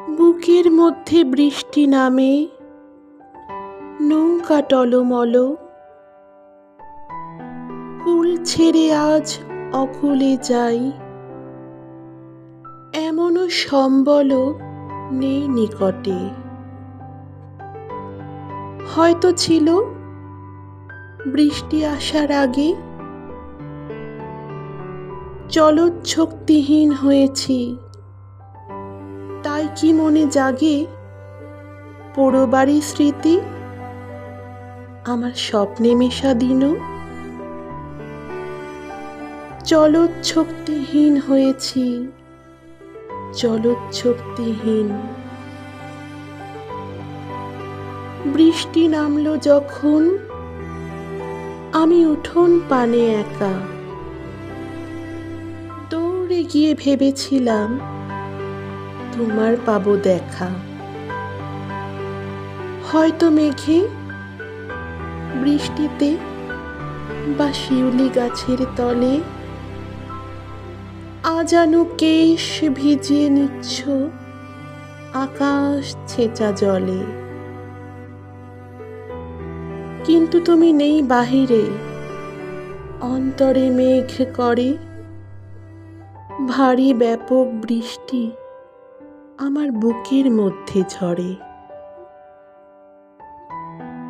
বুকের মধ্যে বৃষ্টি নামে, নৌকা টলমল, কুল ছেড়ে আজ অকুলে যাই। এমনও সম্বল নেই নিকটে। হয়তো ছিল বৃষ্টি আসার আগে, চলৎশক্তিহীন হয়েছি, তাই কি মনে জাগে পোড়োবাড়ি স্মৃতি, আমার স্বপ্নে মেশা দিনও। চলৎশক্তিহীন হয়েছি, চলৎশক্তিহীন। বৃষ্টি নামলো যখন আমি উঠোন পানে একা, দৌড়ে গিয়ে ভেবেছিলাম তোমার পাবো দেখা। হয়তো মেঘে, বৃষ্টিতে বা শিউলি গাছের তলে আজানু কেশ ভিজিয়ে নিচ্ছ আকাশ ছেঁচা জলে। কিন্তু তুমি নেই বাহিরে, অন্তরে মেঘ করে ভারী ব্যাপক বৃষ্টি আমার বুকের মধ্যে ঝরে।